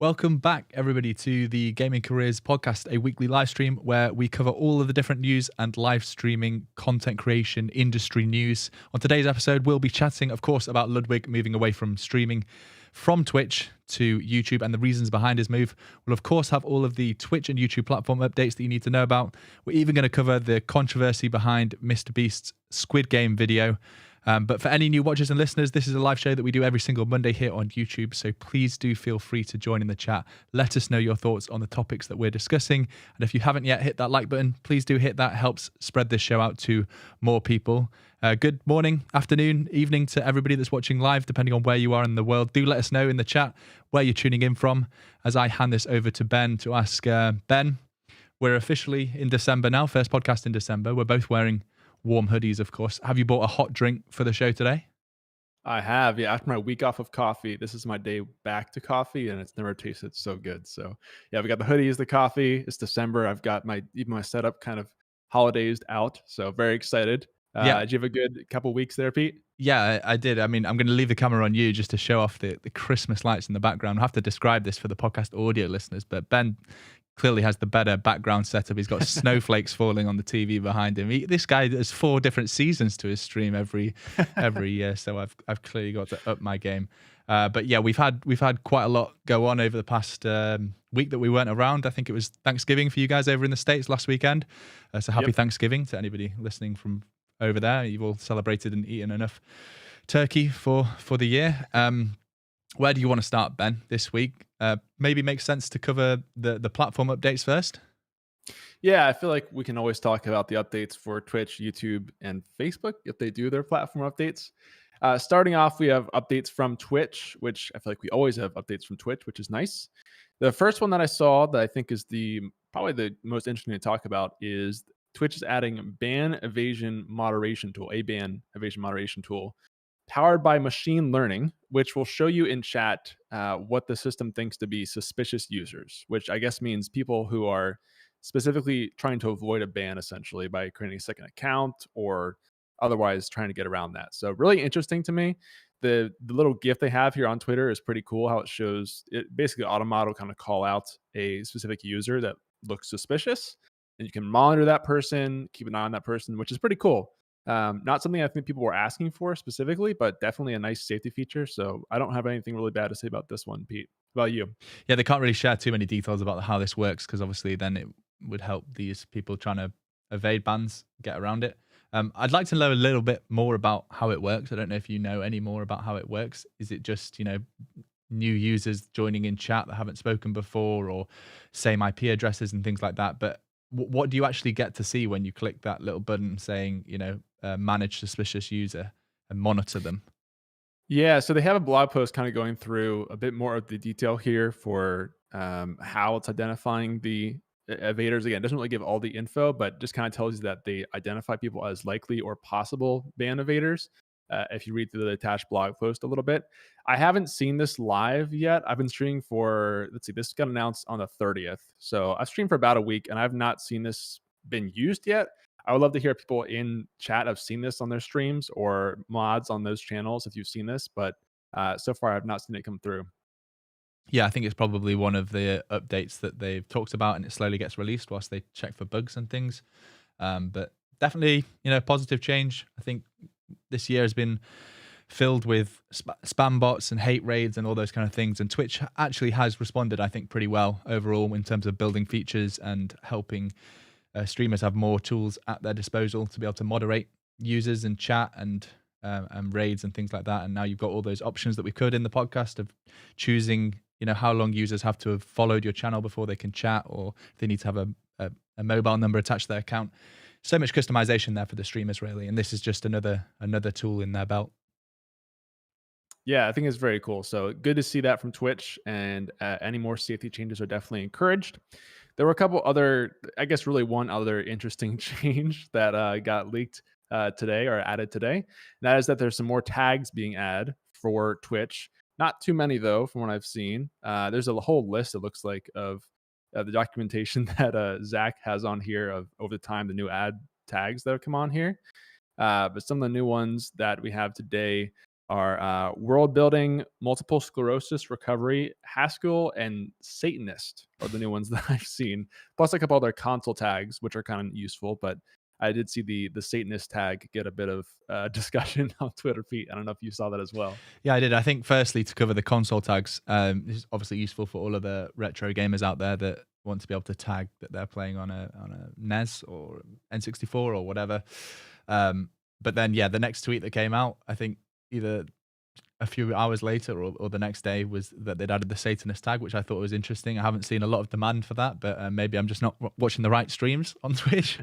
Welcome back, everybody, to the Gaming Careers Podcast, a weekly live stream where we cover all of the different news and live streaming content creation industry news. On today's episode, we'll be chatting, of course, about Ludwig moving away from streaming from Twitch to YouTube and the reasons behind his move. We'll, of course, have all of the Twitch and YouTube platform updates that you need to know about. We're even going to cover the controversy behind MrBeast's Squid Game video. But for any new watchers and listeners, this is a live show that we do every single Monday here on YouTube. So please do feel free to join in the chat. Let us know your thoughts on the topics that we're discussing. And if you haven't yet hit that like button, please do hit that. It helps spread this show out to more people. Good morning, afternoon, evening to everybody that's watching live, depending on where you are in the world. Do let us know in the chat where you're tuning in from as I hand this over to Ben to ask Ben. We're officially in December now, first podcast in December. We're both wearing warm hoodies, of course. Have you bought a hot drink for the show today? I have, yeah. After my week off of coffee, this is my day back to coffee, and it's never tasted so good. So, yeah, we got the hoodies, the coffee. It's December. I've got even my setup kind of holidays out. So, very excited. Yeah. Did you have a good couple weeks there, Pete? Yeah, I did. I mean, I'm going to leave the camera on you just to show off the Christmas lights in the background. I have to describe this for the podcast audio listeners, but Ben clearly has the better background setup. He's got snowflakes falling on the TV behind him. This guy has 4 different seasons to his stream every year, so I've clearly got to up my game. But yeah, we've had quite a lot go on over the past week that we weren't around. I think it was Thanksgiving for you guys over in the States last weekend. So happy Thanksgiving to anybody listening from over there. You've all celebrated and eaten enough turkey for the year. Where do you want to start, Ben, this week? Maybe makes sense to cover the platform updates first. Yeah, I feel like we can always talk about the updates for Twitch, YouTube, and Facebook if they do their platform updates. Starting off, we have updates from Twitch, which I feel like we always have updates from Twitch, which is nice. The first one that I saw that I think is probably the most interesting to talk about is Twitch is adding ban evasion moderation tool, a ban evasion moderation tool, powered by machine learning, which will show you in chat what the system thinks to be suspicious users, which I guess means people who are specifically trying to avoid a ban, essentially by creating a second account or otherwise trying to get around that. So really interesting to me. The little GIF they have here on Twitter is pretty cool. How it shows it basically automatically kind of call out a specific user that looks suspicious, and you can monitor that person, keep an eye on that person, which is pretty cool. Not something I think people were asking for specifically, but definitely a nice safety feature. So I don't have anything really bad to say about this one, Pete. How about you? Yeah, they can't really share too many details about how this works because obviously then it would help these people trying to evade bans get around it. I'd like to know a little bit more about how it works. I don't know if you know any more about how it works. Is it just, new users joining in chat that haven't spoken before, or same IP addresses and things like that? But what do you actually get to see when you click that little button saying, manage suspicious user and monitor them? Yeah, so they have a blog post kind of going through a bit more of the detail here for how it's identifying the evaders. Again, it doesn't really give all the info, but just kind of tells you that they identify people as likely or possible ban evaders. If you read through the attached blog post a little bit, I haven't seen this live yet. I've been streaming for, let's see, this got announced on the 30th. So I've streamed for about a week and I've not seen this been used yet. I would love to hear people in chat have seen this on their streams or mods on those channels if you've seen this, but so far I've not seen it come through. Yeah, I think it's probably one of the updates that they've talked about, and it slowly gets released whilst they check for bugs and things. But definitely, positive change. I think this year has been filled with spam bots and hate raids and all those kind of things. And Twitch actually has responded, I think, pretty well overall in terms of building features and helping streamers have more tools at their disposal to be able to moderate users and chat and raids and things like that. And now you've got all those options that we could in the podcast of choosing, how long users have to have followed your channel before they can chat, or if they need to have a mobile number attached to their account. So much customization there for the streamers, really. And this is just another tool in their belt. Yeah, I think it's very cool. So good to see that from Twitch, and any more safety changes are definitely encouraged. There were a couple other, I guess really one other interesting change that got leaked today or added today. And that is that there's some more tags being added for Twitch. Not too many though, from what I've seen. There's a whole list, it looks like, of the documentation that Zach has on here of over the time, the new ad tags that have come on here. But some of the new ones that we have today are world building, multiple sclerosis recovery, Haskell, and Satanist are the new ones that I've seen. Plus a couple other console tags, which are kind of useful. But I did see the Satanist tag get a bit of discussion on Twitter, Pete. I don't know if you saw that as well. Yeah, I did. I think firstly to cover the console tags, this is obviously useful for all of the retro gamers out there that want to be able to tag that they're playing on a NES or N64 or whatever. But then, yeah, the next tweet that came out, I think either a few hours later or the next day, was that they'd added the Satanist tag, which I thought was interesting. I haven't seen a lot of demand for that, but maybe I'm just not watching the right streams on Twitch.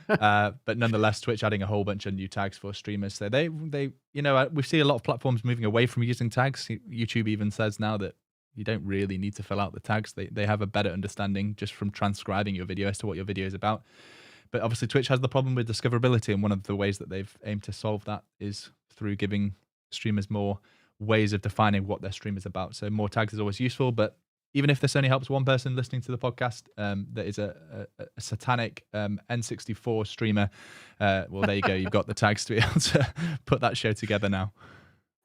But nonetheless, Twitch adding a whole bunch of new tags for streamers. So they we see a lot of platforms moving away from using tags. YouTube even says now that you don't really need to fill out the tags. They have a better understanding just from transcribing your video as to what your video is about. But obviously Twitch has the problem with discoverability, and one of the ways that they've aimed to solve that is through giving streamers more ways of defining what their stream is about. So more tags is always useful, but even if this only helps one person listening to the podcast that is a satanic N64 streamer, well, there you go. You've got the tags to be able to put that show together now.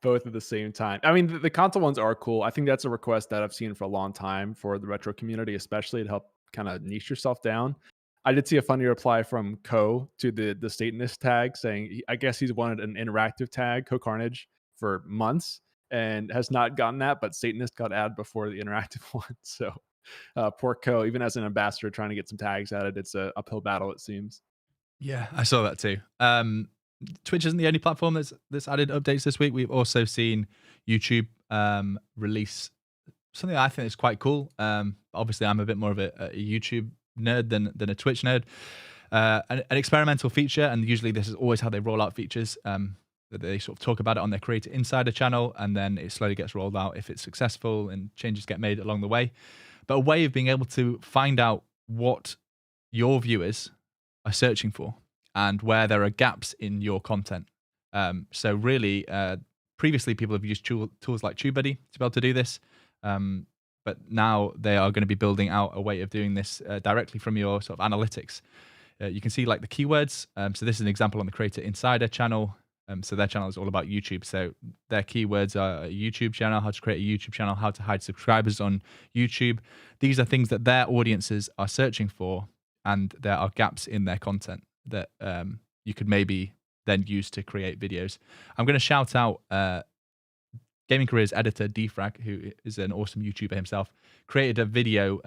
Both at the same time. I mean, the console ones are cool. I think that's a request that I've seen for a long time for the retro community, especially to help kind of niche yourself down. I did see a funny reply from Co to the Satanist tag saying, I guess he's wanted an interactive tag, Co Carnage, for months and has not gotten that, but Satanist got added before the interactive one. So poor Co, even as an ambassador trying to get some tags added, it's a uphill battle, it seems. Yeah, I saw that too. Twitch isn't the only platform that's added updates this week. We've also seen YouTube release something that I think is quite cool. Obviously, I'm a bit more of a YouTube nerd than a Twitch nerd. An experimental feature, and usually this is always how they roll out features. That they sort of talk about it on their Creator Insider channel, and then it slowly gets rolled out if it's successful and changes get made along the way. But a way of being able to find out what your viewers are searching for and where there are gaps in your content. So really, previously people have used tools like TubeBuddy to be able to do this. But now they are going to be building out a way of doing this directly from your sort of analytics. You can see like the keywords. So this is an example on the Creator Insider channel. So their channel is all about YouTube. So their keywords are a YouTube channel, how to create a YouTube channel, how to hide subscribers on YouTube. These are things that their audiences are searching for, and there are gaps in their content that you could maybe then use to create videos. I'm going to shout out Gaming Careers editor Defrag, who is an awesome YouTuber himself, created a video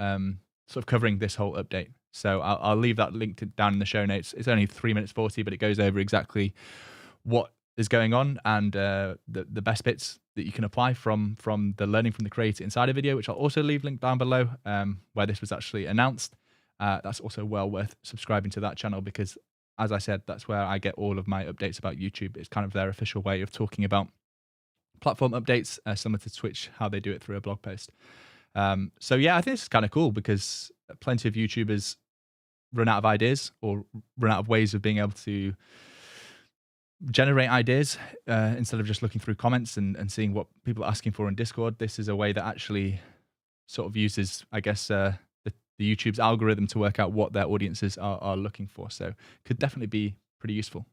sort of covering this whole update. So I'll leave that linked down in the show notes. It's only 3 minutes 40, but it goes over exactly what is going on and the best bits that you can apply from the learning from the Creator Insider video, which I'll also leave linked down below, where this was actually announced. That's also well worth subscribing to that channel because, as I said, that's where I get all of my updates about YouTube. It's kind of their official way of talking about platform updates, similar to Twitch, how they do it through a blog post. So yeah, I think this is kind of cool because plenty of YouTubers run out of ideas or run out of ways of being able to generate ideas instead of just looking through comments and seeing what people are asking for in Discord. This is a way that actually sort of uses, I guess, the YouTube's algorithm to work out what their audiences are looking for. So could definitely be pretty useful.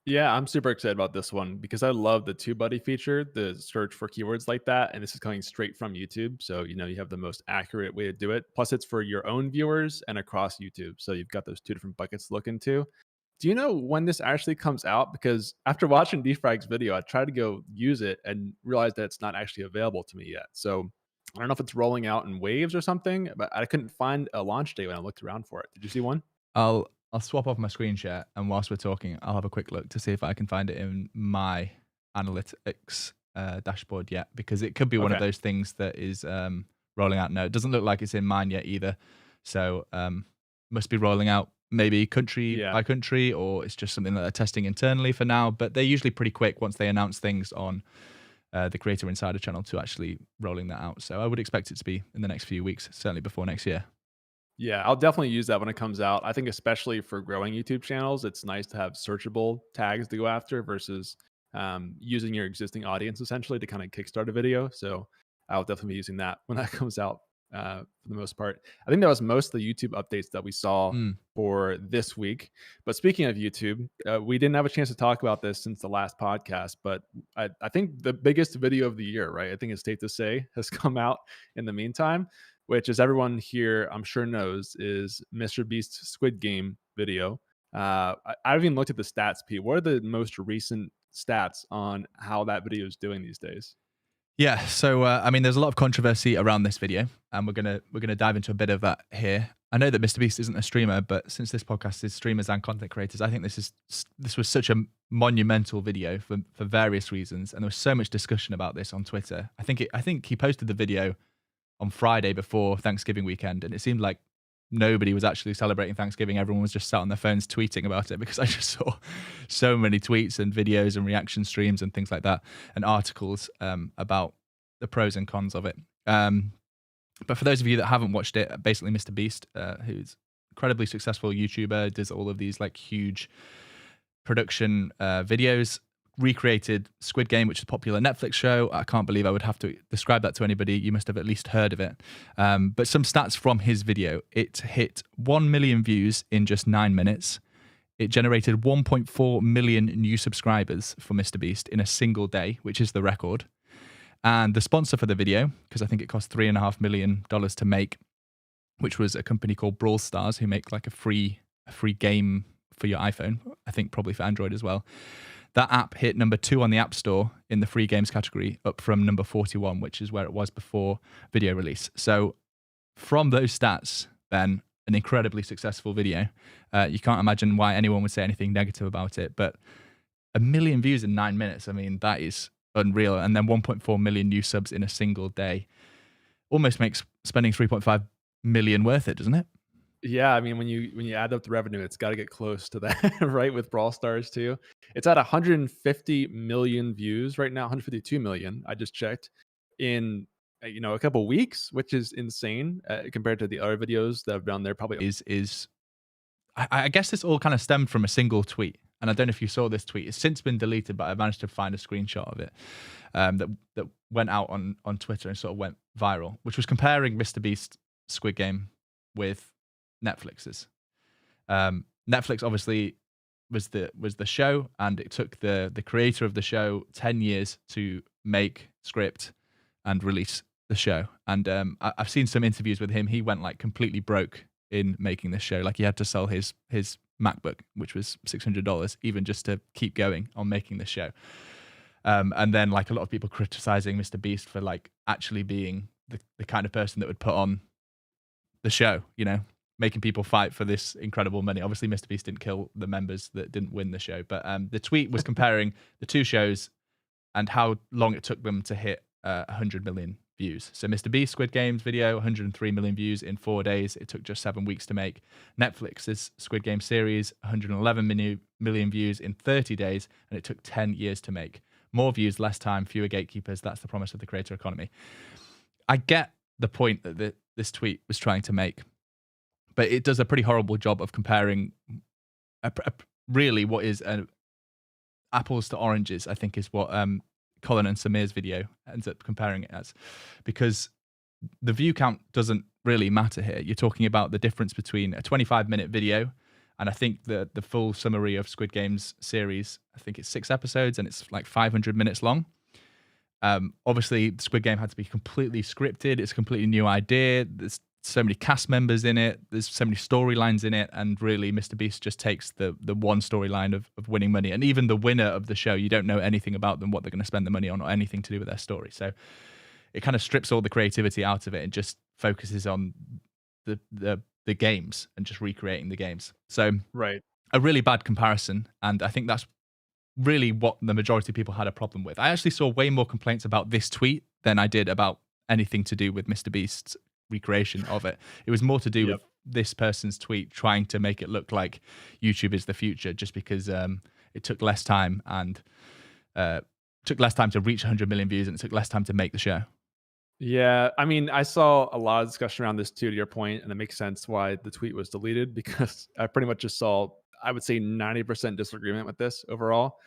Yeah, I'm super excited about this one because I love the TubeBuddy feature, the search for keywords like that. And this is coming straight from YouTube. So, you have the most accurate way to do it. Plus, it's for your own viewers and across YouTube. So you've got those two different buckets to look into. Do you know when this actually comes out? Because after watching Defrag's video, I tried to go use it and realized that it's not actually available to me yet. So I don't know if it's rolling out in waves or something, but I couldn't find a launch date when I looked around for it. Did you see one? I'll swap off my screen share, and whilst we're talking, I'll have a quick look to see if I can find it in my analytics dashboard yet, because it could be one of those things that is rolling out now. It doesn't look like it's in mine yet either. So must be rolling out maybe country by country, or it's just something that they're testing internally for now. But they're usually pretty quick once they announce things on the Creator Insider channel to actually rolling that out. So I would expect it to be in the next few weeks, certainly before next year. Yeah, I'll definitely use that when it comes out. I think especially for growing YouTube channels, it's nice to have searchable tags to go after versus using your existing audience essentially to kind of kickstart a video. So I'll definitely be using that when that comes out for the most part. I think that was most of the YouTube updates that we saw Mm. for this week. But speaking of YouTube, we didn't have a chance to talk about this since the last podcast, but I think the biggest video of the year, right? I think it's safe to say has come out in the meantime, which, as everyone here I'm sure knows, is MrBeast Squid Game video. I've even looked at the stats, Pete. What are the most recent stats on how that video is doing these days? Yeah, so I mean, there's a lot of controversy around this video, and we're gonna dive into a bit of that here. I know that MrBeast isn't a streamer, but since this podcast is streamers and content creators, I think this was such a monumental video for various reasons, and there was so much discussion about this on Twitter. I think he posted the video on Friday before Thanksgiving weekend, and it seemed like nobody was actually celebrating Thanksgiving. Everyone was just sat on their phones tweeting about it, because I just saw so many tweets and videos and reaction streams and things like that, and articles about the pros and cons of it. But for those of you that haven't watched it, basically MrBeast, who's incredibly successful YouTuber, does all of these like huge production videos, recreated Squid Game, which is a popular Netflix show. I can't believe I would have to describe that to anybody. You must have at least heard of it. But some stats from his video. It hit 1 million views in just 9 minutes. It generated 1.4 million new subscribers for MrBeast in a single day, which is the record. And the sponsor for the video, because I think it cost $3.5 million to make, which was a company called Brawl Stars, who make like a free game for your iPhone. I think probably for Android as well. That app hit number 2 on the App Store in the free games category, up from number 41, which is where it was before video release. So from those stats, then, an incredibly successful video. You can't imagine why anyone would say anything negative about it. But 1 million views in 9 minutes, I mean, that is unreal. And then 1.4 million new subs in a single day almost makes spending 3.5 million worth it, doesn't it? Yeah, I mean, when you add up the revenue, it's got to get close to that, right? With Brawl Stars too, it's at 150 million views right now, 152 million. I just checked in a couple weeks, which is insane compared to the other videos that have been on there. Probably I guess this all kind of stemmed from a single tweet, and I don't know if you saw this tweet. It's since been deleted, but I managed to find a screenshot of it that went out on Twitter and sort of went viral, which was comparing MrBeast Squid Game with Netflix's. Netflix obviously was the show, and it took the creator of the show 10 years to make, script, and release the show. And I've seen some interviews with him. He went like completely broke in making this show. Like he had to sell his MacBook, which was $600, even just to keep going on making this show. And then like a lot of people criticizing MrBeast for like actually being the kind of person that would put on the show, making people fight for this incredible money. Obviously, MrBeast didn't kill the members that didn't win the show, but the tweet was comparing the two shows and how long it took them to hit 100 million views. So MrBeast Squid Game's video, 103 million views in 4 days. It took just 7 weeks to make. Netflix's Squid Game series, 111 million views in 30 days, and it took 10 years to make. More views, less time, fewer gatekeepers. That's the promise of the creator economy. I get the point that this tweet was trying to make, but it does a pretty horrible job of comparing really what is apples to oranges, I think is what Colin and Samir's video ends up comparing it as, because the view count doesn't really matter here. You're talking about the difference between a 25-minute video, and I think the full summary of Squid Game's series, I think it's 6 episodes and it's like 500 minutes long. Obviously, Squid Game had to be completely scripted. It's a completely new idea. There's so many cast members in it. There's so many storylines in it. And really, MrBeast just takes the one storyline of winning money. And even the winner of the show, you don't know anything about them, what they're going to spend the money on, or anything to do with their story. So it kind of strips all the creativity out of it and just focuses on the games and just recreating the games. So right. A really bad comparison. And I think that's really what the majority of people had a problem with. I actually saw way more complaints about this tweet than I did about anything to do with MrBeast's recreation of it. It was more to do with this person's tweet trying to make it look like YouTube is the future, just because it took less time and took less time to reach 100 million views, and it took less time to make the show. Yeah, I mean, I saw a lot of discussion around this too, to your point, and it makes sense why the tweet was deleted, because I pretty much just saw, I would say, 90% disagreement with this overall.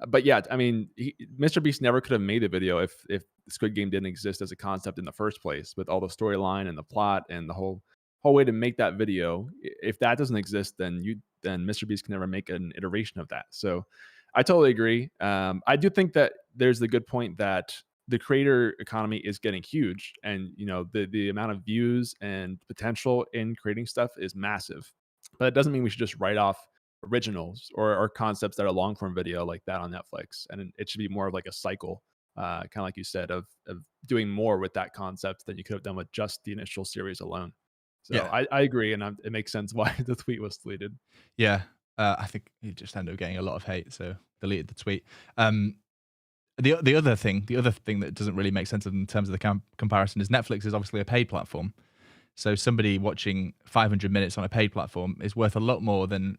But yeah, I mean, MrBeast never could have made the video if Squid Game didn't exist as a concept in the first place, with all the storyline and the plot and the whole way to make that video. If that doesn't exist, then MrBeast can never make an iteration of that. So I totally agree. I do think that there's the good point that the creator economy is getting huge, and the amount of views and potential in creating stuff is massive. But it doesn't mean we should just write off originals or concepts that are long form video like that on Netflix. And it should be more of like a cycle, kind of like you said, of doing more with that concept than you could have done with just the initial series alone. So Yeah. I agree, and it makes sense why the tweet was deleted. Yeah. I think he just ended up getting a lot of hate, so deleted the tweet. The other thing that doesn't really make sense in terms of the comparison is Netflix is obviously a paid platform. So somebody watching 500 minutes on a paid platform is worth a lot more than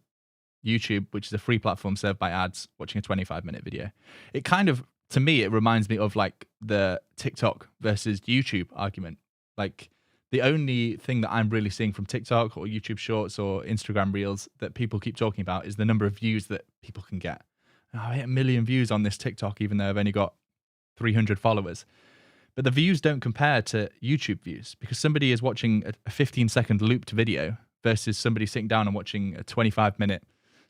YouTube, which is a free platform served by ads, watching a 25-minute video. It kind of, to me, it reminds me of like the TikTok versus YouTube argument. Like the only thing that I'm really seeing from TikTok or YouTube Shorts or Instagram Reels that people keep talking about is the number of views that people can get. I hit 1 million views on this TikTok, even though I've only got 300 followers. But the views don't compare to YouTube views, because somebody is watching a 15-second looped video versus somebody sitting down and watching a 25-minute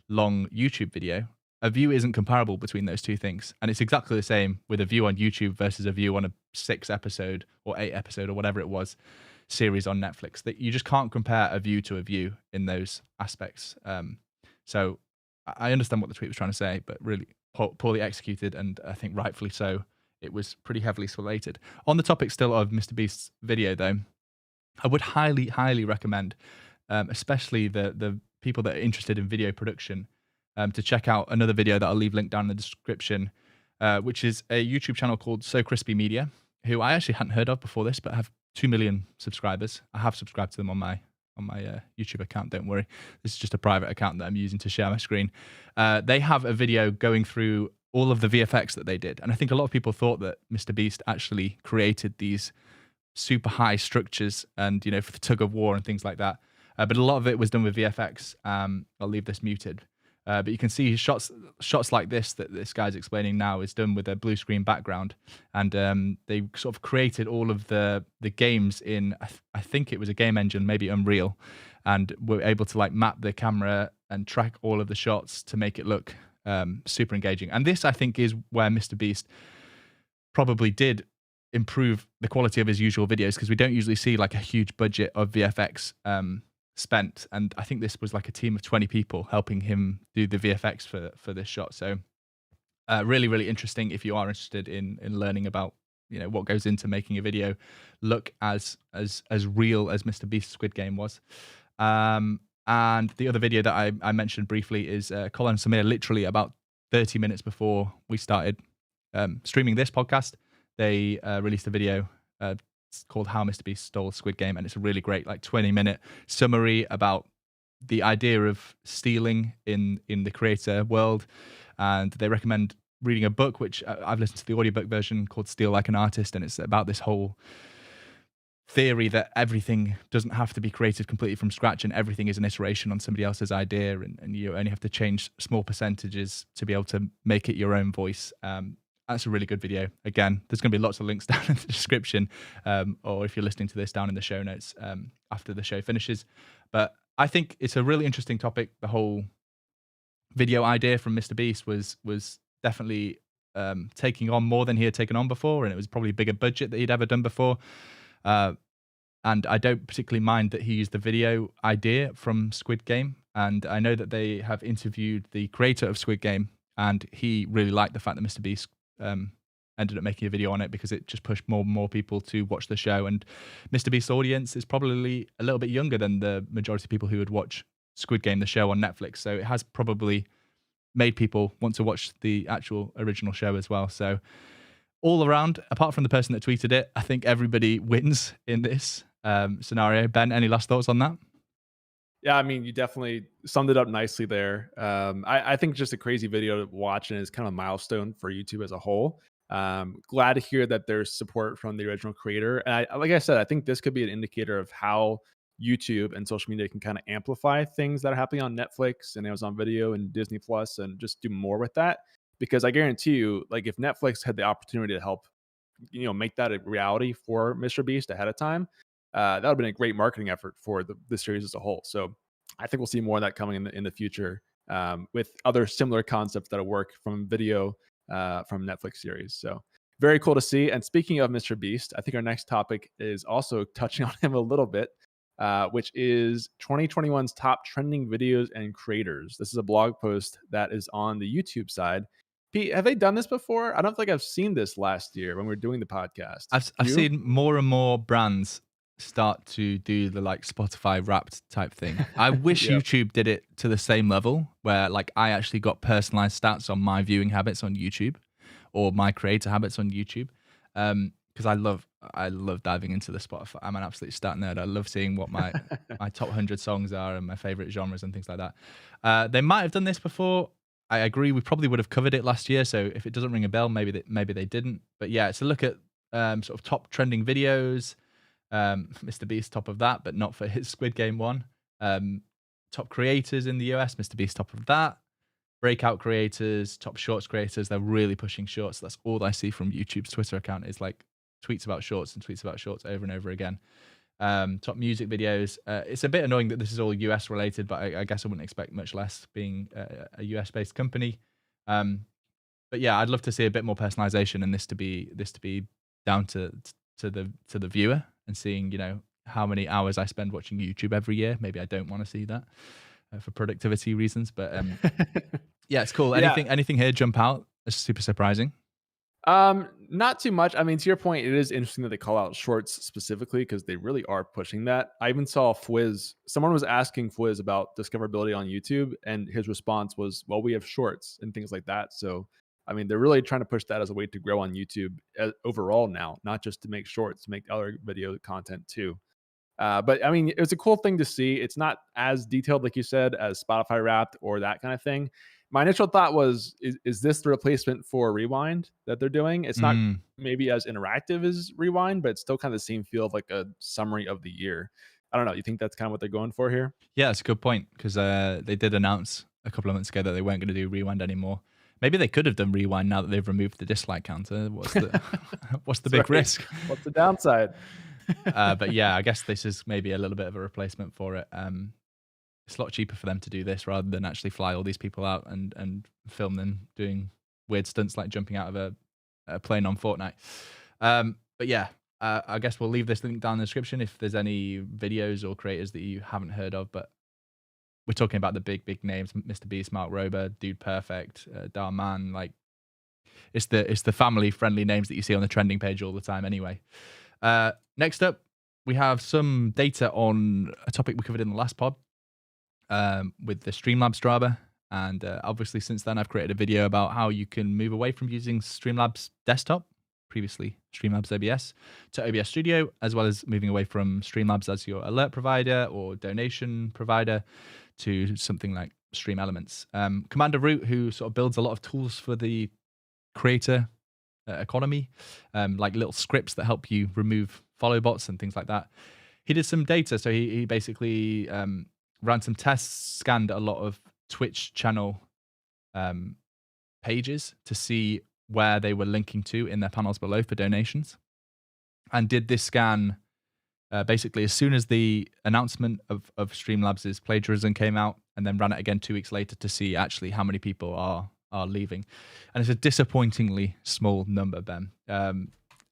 long YouTube video. A view isn't comparable between those two things. And it's exactly the same with a view on YouTube versus a view on a 6-episode or 8-episode or whatever it was series on Netflix. That you just can't compare a view to a view in those aspects. So I understand what the tweet was trying to say, but really poorly executed, and I think rightfully so. It was pretty heavily slated. On the topic still of MrBeast's video, though, I would highly, highly recommend, especially the people that are interested in video production, to check out another video that I'll leave linked down in the description, which is a YouTube channel called So Crispy Media, who I actually hadn't heard of before this, but have 2 million subscribers. I have subscribed to them on my YouTube account, don't worry. This is just a private account that I'm using to share my screen. They have a video going through all of the VFX that they did. And I think a lot of people thought that MrBeast actually created these super high structures and, for the tug of war and things like that. But a lot of it was done with VFX. I'll leave this muted. But you can see shots like this that this guy's explaining now is done with a blue screen background. And they sort of created all of the games in, I think it was a game engine, maybe Unreal. And were able to like map the camera and track all of the shots to make it look super engaging. And this, I think, is where MrBeast probably did improve the quality of his usual videos, because we don't usually see like a huge budget of VFX spent. And I think this was like a team of 20 people helping him do the VFX for this shot. So really, really interesting if you are interested in learning about what goes into making a video look as real as MrBeast Squid Game was. And the other video that I mentioned briefly is Colin and Samir, literally about 30 minutes before we started streaming this podcast. They released a video called How MrBeast Stole Squid Game, and it's a really great 20-minute summary about the idea of stealing in the creator world. And they recommend reading a book, which I've listened to the audiobook version, called Steal Like an Artist, and it's about this whole theory that everything doesn't have to be created completely from scratch, and everything is an iteration on somebody else's idea, and you only have to change small percentages to be able to make it your own voice. That's a really good video. Again, there's going to be lots of links down in the description, or if you're listening to this, down in the show notes after the show finishes. But I think it's a really interesting topic. The whole video idea from MrBeast was definitely taking on more than he had taken on before, and it was probably a bigger budget that he'd ever done before. And I don't particularly mind that he used the video idea from Squid Game. And I know that they have interviewed the creator of Squid Game, and he really liked the fact that MrBeast ended up making a video on it, because it just pushed more and more people to watch the show. And MrBeast's audience is probably a little bit younger than the majority of people who would watch Squid Game, the show, on Netflix. So it has probably made people want to watch the actual original show as well. So all around, apart from the person that tweeted it, I think everybody wins in this scenario. Ben, any last thoughts on that? Yeah, I mean, you definitely summed it up nicely there. I think just a crazy video to watch, and it's kind of a milestone for YouTube as a whole. Glad to hear that there's support from the original creator. And like I said, I think this could be an indicator of how YouTube and social media can kind of amplify things that are happening on Netflix and Amazon Video and Disney Plus, and just do more with that. Because I guarantee you, like, if Netflix had the opportunity to help make that a reality for MrBeast ahead of time, that would have been a great marketing effort for the series as a whole. So I think we'll see more of that coming in the future, with other similar concepts that'll work from video, from Netflix series. So very cool to see. And speaking of MrBeast, I think our next topic is also touching on him a little bit, which is 2021's top trending videos and creators. This is a blog post that is on the YouTube side. Pete, have they done this before? I don't think I've seen this last year when we were doing the podcast. I've seen more and more brands start to do the like Spotify Wrapped type thing. I wish YouTube did it to the same level, where like I actually got personalized stats on my viewing habits on YouTube or my creator habits on YouTube. Because I love diving into the Spotify. I'm an absolute stat nerd. I love seeing what my top 100 songs are and my favorite genres and things like that. They might have done this before. I agree. We probably would have covered it last year. So if it doesn't ring a bell, maybe they didn't. But yeah, it's a look at sort of top trending videos. MrBeast top of that, but not for his Squid Game one. Top creators in the US, MrBeast top of that. Breakout creators, top shorts creators. They're really pushing shorts. That's all I see from YouTube's Twitter account is like tweets about shorts and tweets about shorts over and over again. Top music videos. It's a bit annoying that this is all US related, but I guess I wouldn't expect much less being a US based company. But yeah, I'd love to see a bit more personalization and this to be down to the viewer and seeing, how many hours I spend watching YouTube every year. Maybe I don't want to see that for productivity reasons, but yeah, it's cool. Anything here jump out as super surprising? Not too much. I mean, to your point, it is interesting that they call out shorts specifically because they really are pushing that. I even saw Fwiz. Someone was asking Fwiz about discoverability on YouTube, and his response was, "Well, we have shorts and things like that." So, I mean, they're really trying to push that as a way to grow on YouTube overall now, not just to make shorts, to make other video content too. But I mean, it was a cool thing to see. It's not as detailed, like you said, as Spotify Wrapped or that kind of thing. My initial thought was, is this the replacement for Rewind that they're doing? It's not maybe as interactive as Rewind, but it's still kind of the same feel of like a summary of the year. I don't know. You think that's kind of what they're going for here? Yeah, it's a good point because they did announce a couple of months ago that they weren't going to do Rewind anymore. Maybe they could have done Rewind now that they've removed the dislike counter. What's the big risk? What's the downside? But yeah, I guess this is maybe a little bit of a replacement for it. It's a lot cheaper for them to do this rather than actually fly all these people out and film them doing weird stunts like jumping out of a plane on Fortnite. But yeah, I guess we'll leave this link down in the description if there's any videos or creators that you haven't heard of. But we're talking about the big names: MrBeast, Mark Rober, Dude Perfect, Darman. Like it's the family friendly names that you see on the trending page all the time. Anyway, next up we have some data on a topic we covered in the last pod. With the Streamlabs drama, and obviously since then I've created a video about how you can move away from using Streamlabs desktop, previously Streamlabs OBS, to OBS Studio, as well as moving away from Streamlabs as your alert provider or donation provider to something like Stream Elements. Commander Root, who sort of builds a lot of tools for the creator economy, like little scripts that help you remove follow bots and things like that. He did some data, so he basically ran some tests, scanned a lot of Twitch channel pages to see where they were linking to in their panels below for donations, and did this scan basically as soon as the announcement of Streamlabs' plagiarism came out, and then ran it again 2 weeks later to see actually how many people are leaving. And it's a disappointingly small number, Ben.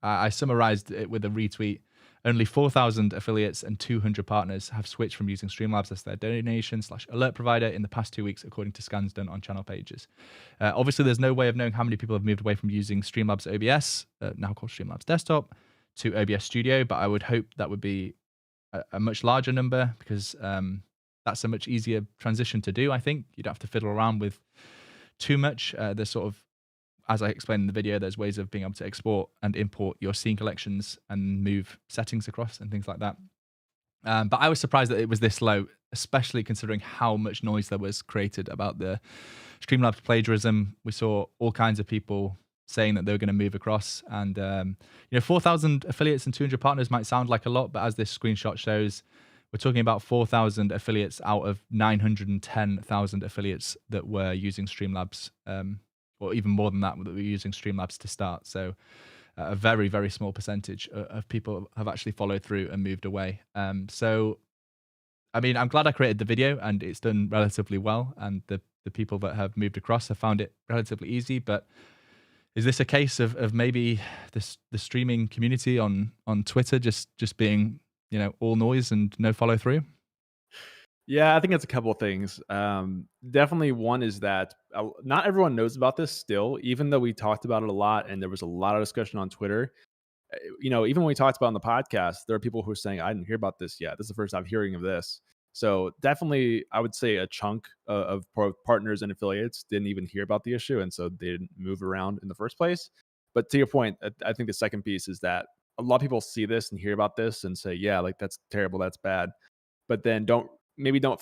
I summarized it with a retweet. Only 4,000 affiliates and 200 partners have switched from using Streamlabs as their donation/alert provider in the past 2 weeks, according to scans done on channel pages. Obviously, there's no way of knowing how many people have moved away from using Streamlabs OBS, now called Streamlabs Desktop, to OBS Studio, but I would hope that would be a much larger number because that's a much easier transition to do, I think. You don't have to fiddle around with too much. There's sort of, as I explained in the video, there's ways of being able to export and import your scene collections and move settings across and things like that. But I was surprised that it was this low, especially considering how much noise there was created about the Streamlabs plagiarism. We saw all kinds of people saying that they were going to move across. And 4,000 affiliates and 200 partners might sound like a lot, but as this screenshot shows, we're talking about 4,000 affiliates out of 910,000 affiliates that were using Streamlabs, or even more than that were using Streamlabs to start. So a very, very small percentage of people have actually followed through and moved away. So, I mean, I'm glad I created the video and it's done relatively well. And the people that have moved across have found it relatively easy. But is this a case of maybe the streaming community on Twitter just being, all noise and no follow through? Yeah, I think it's a couple of things. Definitely one is that not everyone knows about this still, even though we talked about it a lot and there was a lot of discussion on Twitter. Even when we talked about it on the podcast, there are people who are saying, I didn't hear about this yet. This is the first I'm hearing of this. So definitely, I would say a chunk of partners and affiliates didn't even hear about the issue. And so they didn't move around in the first place. But to your point, I think the second piece is that a lot of people see this and hear about this and say, yeah, like that's terrible, that's bad. But then don't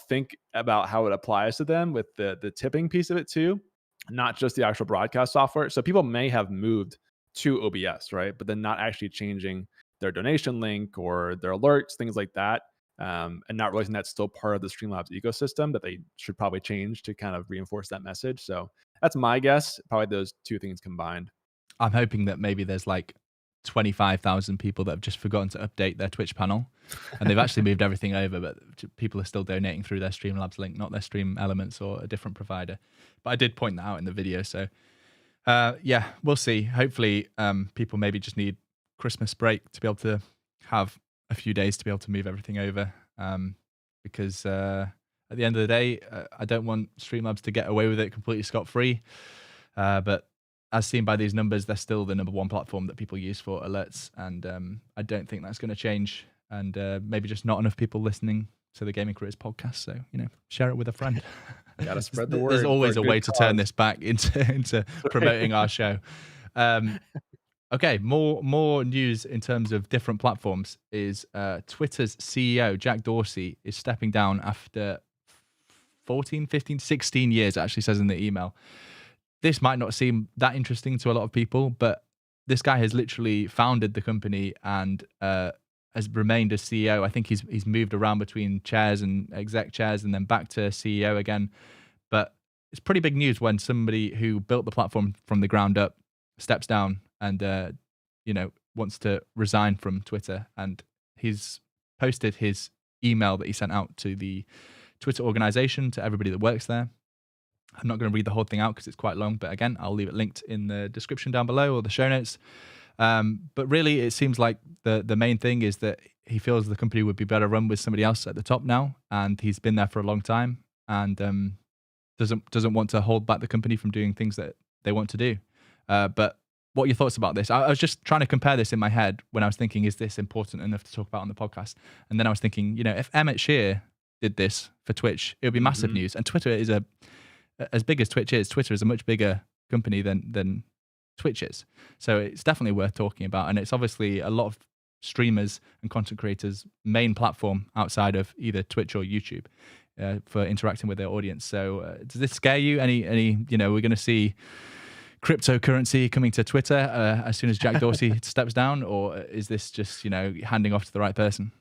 think about how it applies to them with the tipping piece of it too, not just the actual broadcast software. So people may have moved to OBS, right? But then not actually changing their donation link or their alerts, things like that, and not realizing that's still part of the Streamlabs ecosystem that they should probably change to kind of reinforce that message. So that's my guess. Probably those two things combined. I'm hoping that maybe there's like 25,000 people that have just forgotten to update their Twitch panel and they've actually moved everything over, but people are still donating through their Streamlabs link, not their Stream Elements or a different provider. But I did point that out in the video. So yeah, we'll see. Hopefully people maybe just need Christmas break to be able to have a few days to be able to move everything over. Because at the end of the day, I don't want Streamlabs to get away with it completely scot-free. But as seen by these numbers, they're still the #1 platform that people use for alerts. And I don't think that's going to change. And maybe just not enough people listening to the Gaming Careers podcast. So, share it with a friend. Gotta spread the word. There's always a way to turn this back into promoting our show. Okay, more news in terms of different platforms is Twitter's CEO, Jack Dorsey, is stepping down after 14, 15, 16 years, it actually says in the email. This might not seem that interesting to a lot of people, but this guy has literally founded the company and has remained as CEO. I think he's moved around between chairs and exec chairs and then back to CEO again. But it's pretty big news when somebody who built the platform from the ground up steps down and wants to resign from Twitter. And he's posted his email that he sent out to the Twitter organization, to everybody that works there. I'm not going to read the whole thing out because it's quite long, but again, I'll leave it linked in the description down below or the show notes. But really, it seems like the main thing is that he feels the company would be better run with somebody else at the top now, and he's been there for a long time and doesn't want to hold back the company from doing things that they want to do. But what are your thoughts about this? I was just trying to compare this in my head when I was thinking, is this important enough to talk about on the podcast? And then I was thinking, if Emmett Shear did this for Twitch, it would be massive news. And Twitter is as big as Twitch is, Twitter is a much bigger company than Twitch is. So it's definitely worth talking about. And it's obviously a lot of streamers and content creators' main platform outside of either Twitch or YouTube for interacting with their audience. So does this scare you? Any we're going to see cryptocurrency coming to Twitter as soon as Jack Dorsey steps down, or is this just, handing off to the right person?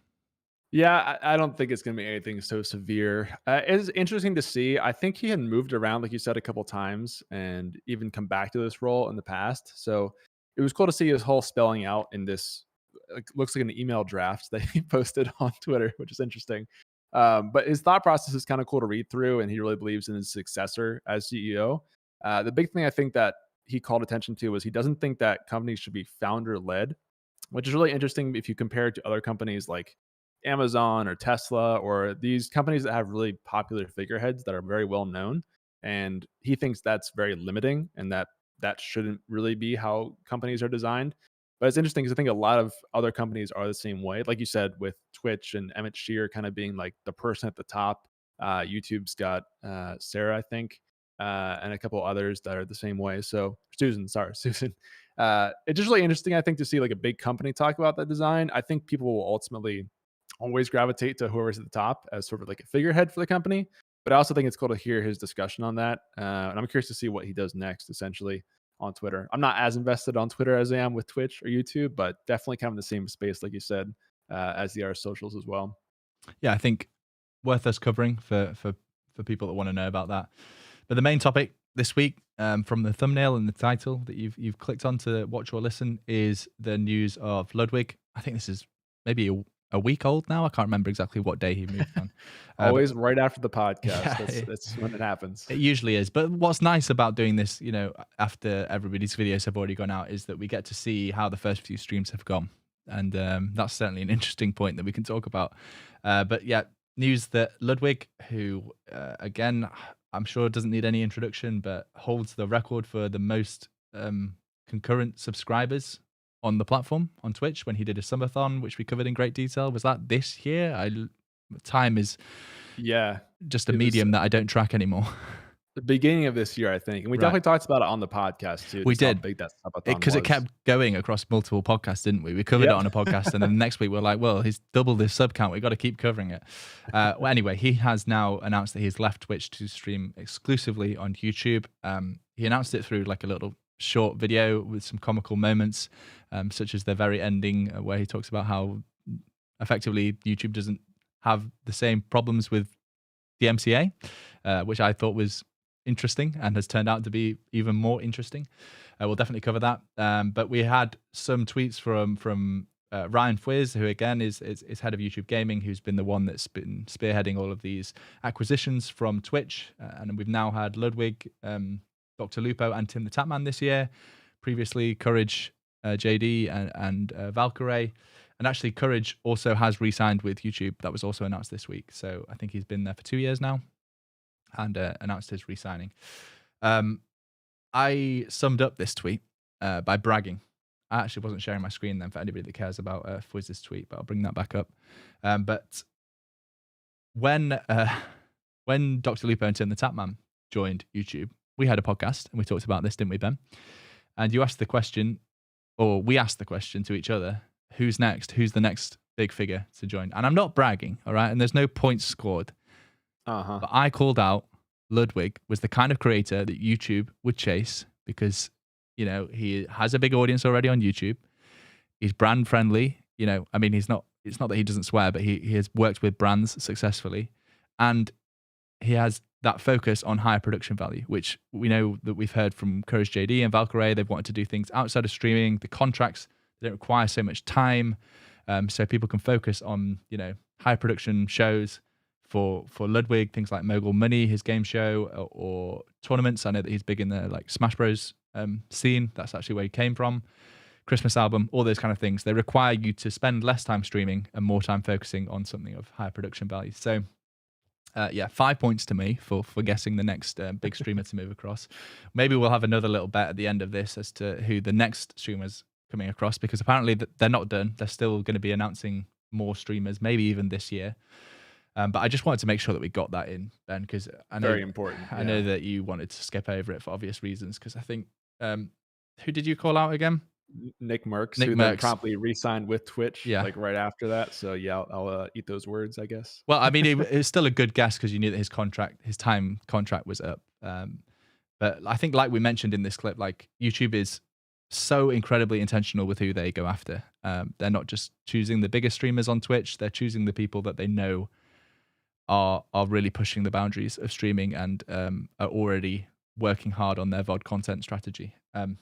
Yeah, I don't think it's going to be anything so severe. It's interesting to see. I think he had moved around, like you said, a couple times and even come back to this role in the past. So it was cool to see his whole spelling out in this, looks like an email draft that he posted on Twitter, which is interesting. But his thought process is kind of cool to read through, and he really believes in his successor as CEO. The big thing I think that he called attention to was he doesn't think that companies should be founder-led, which is really interesting if you compare it to other companies like Amazon or Tesla or these companies that have really popular figureheads that are very well known. And he thinks that's very limiting and that shouldn't really be how companies are designed. But it's interesting because I think a lot of other companies are the same way. Like you said, with Twitch and Emmett Shear kind of being like the person at the top. YouTube's got Sarah, I think, and a couple others that are the same way. So Susan. It's just really interesting, I think, to see like a big company talk about that design. I think people will ultimately always gravitate to whoever's at the top as sort of like a figurehead for the company. But I also think it's cool to hear his discussion on that. And I'm curious to see what he does next, essentially, on Twitter. I'm not as invested on Twitter as I am with Twitch or YouTube, but definitely kind of in the same space, like you said, as the other socials as well. Yeah, I think worth us covering for people that want to know about that. But the main topic this week, from the thumbnail and the title that you've clicked on to watch or listen, is the news of Ludwig. I think this is maybe a week old now. I can't remember exactly what day he moved on. Always right after the podcast. Yeah, That's when it happens. It usually is. But what's nice about doing this, after everybody's videos have already gone out, is that we get to see how the first few streams have gone. And that's certainly an interesting point that we can talk about. But yeah, news that Ludwig, who, again, I'm sure doesn't need any introduction, but holds the record for the most concurrent subscribers on the platform on Twitch when he did a sumathon, which we covered in great detail. Was that this year? Time is just a medium that I don't track anymore. The beginning of this year, I think. And we definitely talked about it on the podcast too. We did. How big that subathon Because it was. kept going across multiple podcasts, didn't we? We covered it on a podcast, and then the next week we're like, well, he's doubled his sub count. We've got to keep covering it. Well, anyway, he has now announced that he's left Twitch to stream exclusively on YouTube. He announced it through like a little short video with some comical moments, such as the very ending where he talks about how effectively YouTube doesn't have the same problems with the MCA, which I thought was interesting and has turned out to be even more interesting. We'll definitely cover that. But we had some tweets from Ryan Fwiz, who again is head of YouTube Gaming, who's been the one that's been spearheading all of these acquisitions from Twitch. And we've now had Ludwig, Dr. Lupo, and Tim the Tapman this year. Previously, Courage, JD, and Valkyrae. And actually, Courage also has re-signed with YouTube. That was also announced this week. So I think he's been there for 2 years now and announced his re-signing. I summed up this tweet by bragging. I actually wasn't sharing my screen then for anybody that cares about Fwizz's tweet, but I'll bring that back up. But when Dr. Lupo and Tim the Tapman joined YouTube, we had a podcast and we talked about this, didn't we, Ben? And you asked the question, or we asked the question to each other, who's next? Who's the next big figure to join? And I'm not bragging, all right? And there's no points scored. But I called out Ludwig was the kind of creator that YouTube would chase because, he has a big audience already on YouTube. He's brand friendly. I mean, it's not that he doesn't swear, but he has worked with brands successfully. And he has that focus on higher production value, which we know that we've heard from Courage JD and Valkyrae. They've wanted to do things outside of streaming. The contracts, they don't require so much time. So people can focus on, high production shows. For Ludwig, things like Mogul Money, his game show, or tournaments. I know that he's big in the Smash Bros scene. That's actually where he came from. Christmas album, all those kind of things. They require you to spend less time streaming and more time focusing on something of higher production value. So, 5 points to me for guessing the next big streamer to move across. Maybe we'll have another little bet at the end of this as to who the next streamer's coming across, because apparently they're not done. They're still going to be announcing more streamers, maybe even this year. But I just wanted to make sure that we got that in, Ben, because I know very important. I know that you wanted to skip over it for obvious reasons. Because I think, who did you call out again? Nick Merckx, who then promptly re-signed with Twitch, right after that. So I'll eat those words, I guess. Well, I mean, it was still a good guess because you knew that his time contract was up. But I think, like we mentioned in this clip, YouTube is so incredibly intentional with who they go after. They're not just choosing the biggest streamers on Twitch; they're choosing the people that they know are really pushing the boundaries of streaming and are already working hard on their VOD content strategy. What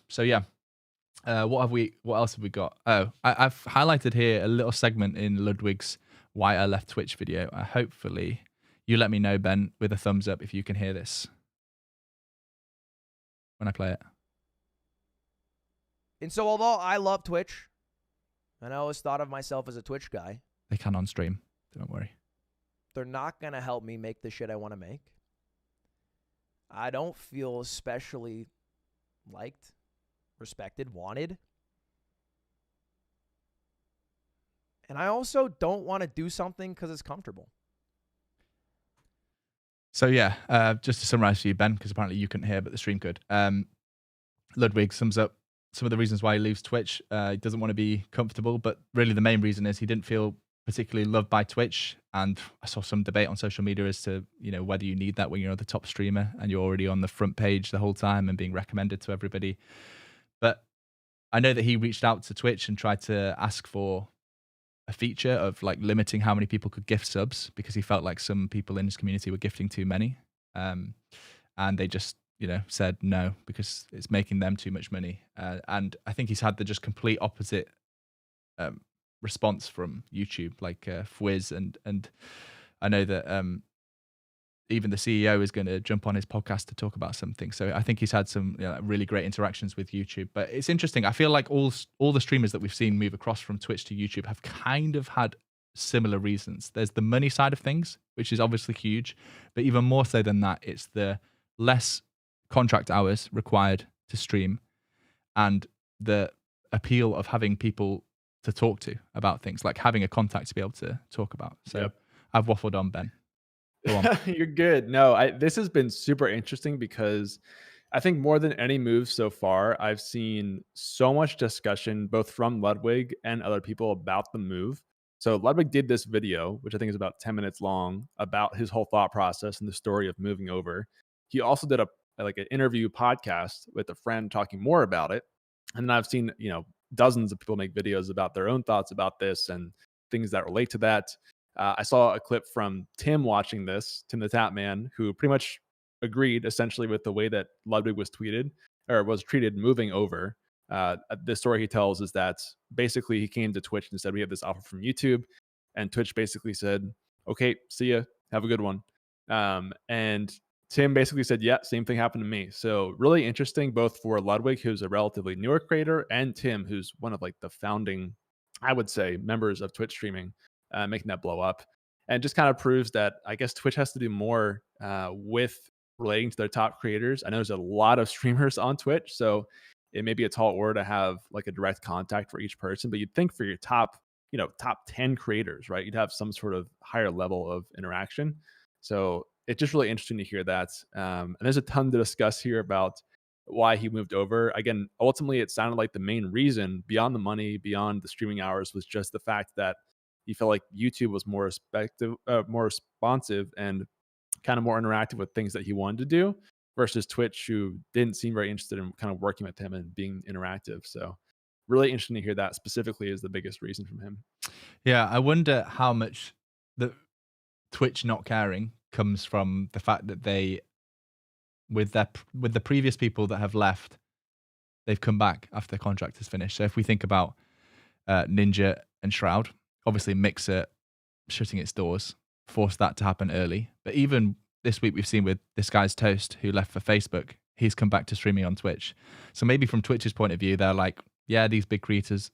else have we got? Oh, I've highlighted here a little segment in Ludwig's Why I Left Twitch video. Hopefully you let me know, Ben, with a thumbs up if you can hear this when I play it. And so although I love Twitch, and I always thought of myself as a Twitch guy, they can on stream, don't worry. They're not going to help me make the shit I want to make. I don't feel especially liked, respected, wanted. And I also don't want to do something because it's comfortable. So just to summarize for you, Ben, because apparently you couldn't hear, but the stream could. Ludwig sums up some of the reasons why he leaves Twitch. He doesn't want to be comfortable, but really the main reason is he didn't feel particularly loved by Twitch. And I saw some debate on social media as to, whether you need that when you're the top streamer and you're already on the front page the whole time and being recommended to everybody. But I know that he reached out to Twitch and tried to ask for a feature of limiting how many people could gift subs because he felt like some people in his community were gifting too many. And they just said no because it's making them too much money. And I think he's had the just complete opposite response from YouTube, like Fwiz, and I know that even the CEO is going to jump on his podcast to talk about something. So I think he's had some really great interactions with YouTube. But it's interesting. I feel like all the streamers that we've seen move across from Twitch to YouTube have kind of had similar reasons. There's the money side of things, which is obviously huge, but even more so than that, it's the less contract hours required to stream and the appeal of having people to talk to about things, like having a contact to be able to talk about. So Yep. I've waffled on, Ben. Go on. You're good. No, this has been super interesting because I think more than any move so far, I've seen so much discussion both from Ludwig and other people about the move. So Ludwig did this video, which I think is about 10 minutes long, about his whole thought process and the story of moving over. He also did an interview podcast with a friend talking more about it. And then I've seen, dozens of people make videos about their own thoughts about this and things that relate to that. I saw a clip from Tim watching this, Tim the Tap Man, who pretty much agreed essentially with the way that Ludwig was treated moving over. The story he tells is that basically he came to Twitch and said, we have this offer from YouTube. And Twitch basically said, okay, see ya. Have a good one. And Tim basically said, yeah, same thing happened to me. So really interesting, both for Ludwig, who's a relatively newer creator, and Tim, who's one of like the founding, I would say, members of Twitch streaming. Making that blow up, and just kind of proves that I guess Twitch has to do more with relating to their top creators. I know there's a lot of streamers on Twitch, so it may be a tall order to have like a direct contact for each person, but you'd think for your top 10 creators, right, you'd have some sort of higher level of interaction. So it's just really interesting to hear that. And there's a ton to discuss here about why he moved over. Again, ultimately, it sounded like the main reason, beyond the money, beyond the streaming hours, was just the fact that he felt like YouTube was more responsive and kind of more interactive with things that he wanted to do versus Twitch, who didn't seem very interested in kind of working with him and being interactive. So really interesting to hear that specifically is the biggest reason from him. Yeah, I wonder how much the Twitch not caring comes from the fact that they, with the previous people that have left, they've come back after their contract is finished. So if we think about Ninja and Shroud, obviously Mixer shutting its doors forced that to happen early. But even this week we've seen with This Guy's Toast, who left for Facebook, he's come back to streaming on Twitch. So maybe from Twitch's point of view, they're like, yeah, these big creators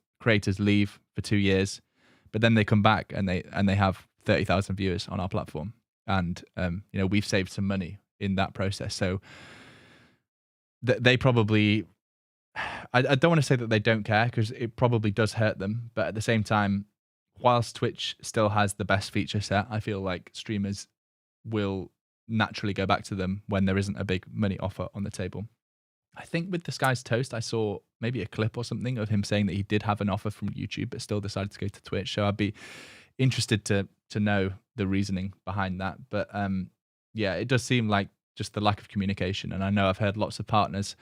leave for 2 years, but then they come back and they have 30,000 viewers on our platform. And we've saved some money in that process. So they probably, I don't want to say that they don't care, because it probably does hurt them, but at the same time, whilst Twitch still has the best feature set, I feel like streamers will naturally go back to them when there isn't a big money offer on the table. I think with This Guy's Toast, I saw maybe a clip or something of him saying that he did have an offer from YouTube, but still decided to go to Twitch. So I'd be interested to know the reasoning behind that. But yeah, it does seem like just the lack of communication. And I know I've heard lots of partners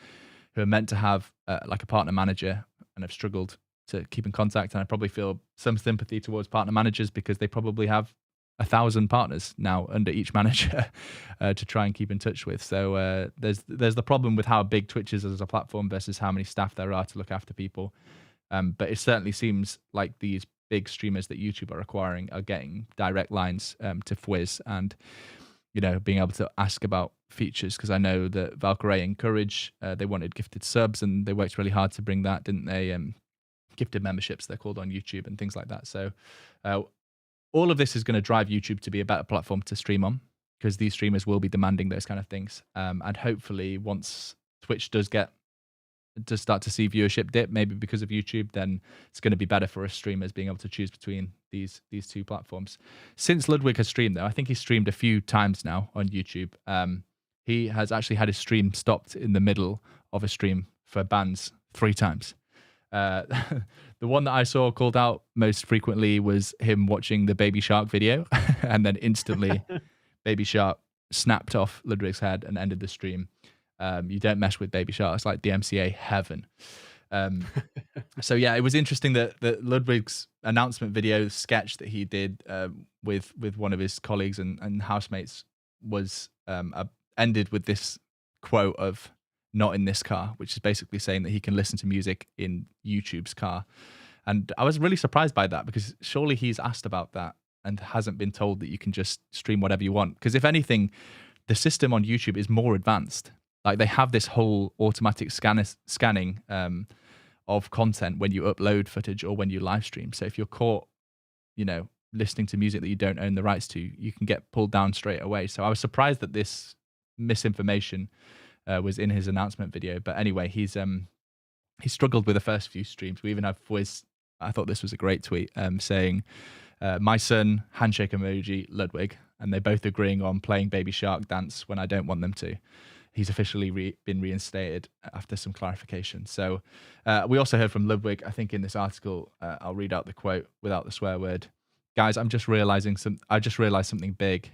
who are meant to have like a partner manager and have struggled to keep in contact. And I probably feel some sympathy towards partner managers, because they probably have 1,000 partners now under each manager to try and keep in touch with. So there's the problem with how big Twitch is as a platform versus how many staff there are to look after people. But it certainly seems like these big streamers that YouTube are acquiring are getting direct lines to Fwiz and being able to ask about features, because I know that Valkyrae and Courage, they wanted gifted subs, and they worked really hard to bring that, didn't they? Gifted memberships, they're called on YouTube, and things like that. So all of this is going to drive YouTube to be a better platform to stream on, because these streamers will be demanding those kind of things. And hopefully once Twitch does start to see viewership dip, maybe because of YouTube, then it's going to be better for us streamers being able to choose between these two platforms. Since Ludwig has streamed, though, I think he's streamed a few times now on YouTube. He has actually had his stream stopped in the middle of a stream for bans 3 times. The one that I saw called out most frequently was him watching the Baby Shark video, and then instantly Baby Shark snapped off Ludwig's head and ended the stream. You don't mess with Baby Shark. It's like DMCA heaven. So yeah, it was interesting that Ludwig's announcement video sketch that he did with one of his colleagues and housemates was ended with this quote of "not in this car," which is basically saying that he can listen to music in YouTube's car. And I was really surprised by that, because surely he's asked about that and hasn't been told that you can just stream whatever you want. Because if anything, the system on YouTube is more advanced. Like, they have this whole automatic scanning of content when you upload footage or when you live stream. So if you're caught, listening to music that you don't own the rights to, you can get pulled down straight away. So I was surprised that this misinformation was in his announcement video. But anyway, he struggled with the first few streams. We even have Fwiz. I thought this was a great tweet saying, "My son, handshake emoji, Ludwig," and they both agreeing on playing Baby Shark dance when I don't want them to. He's officially been reinstated after some clarification. So we also heard from Ludwig, I think, in this article. I'll read out the quote without the swear word. "Guys, I just realized something big.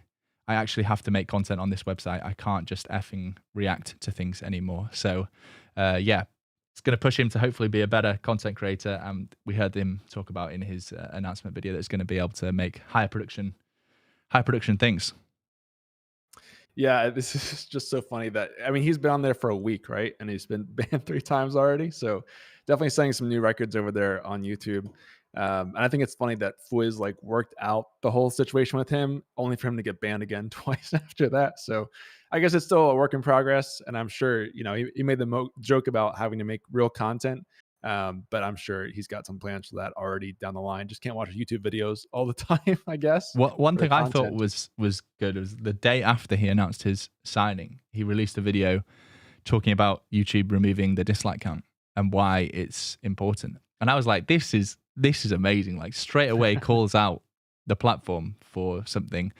I actually have to make content on this website. I can't just effing react to things anymore." So yeah, it's going to push him to hopefully be a better content creator. And we heard him talk about in his announcement video that he's going to be able to make higher production things. Yeah, this is just so funny that, I mean, he's been on there for a week, right? And he's been banned 3 times already. So definitely setting some new records over there on YouTube. And I think it's funny that Fwiz like worked out the whole situation with him, only for him to get banned again twice after that. So I guess it's still a work in progress. And I'm sure, he made the joke about having to make real content. But I'm sure he's got some plans for that already down the line. Just can't watch YouTube videos all the time, I guess. One thing I thought was good was the day after he announced his signing, he released a video talking about YouTube removing the dislike count and why it's important. And I was like, this is amazing. Like, straight away calls out the platform for something.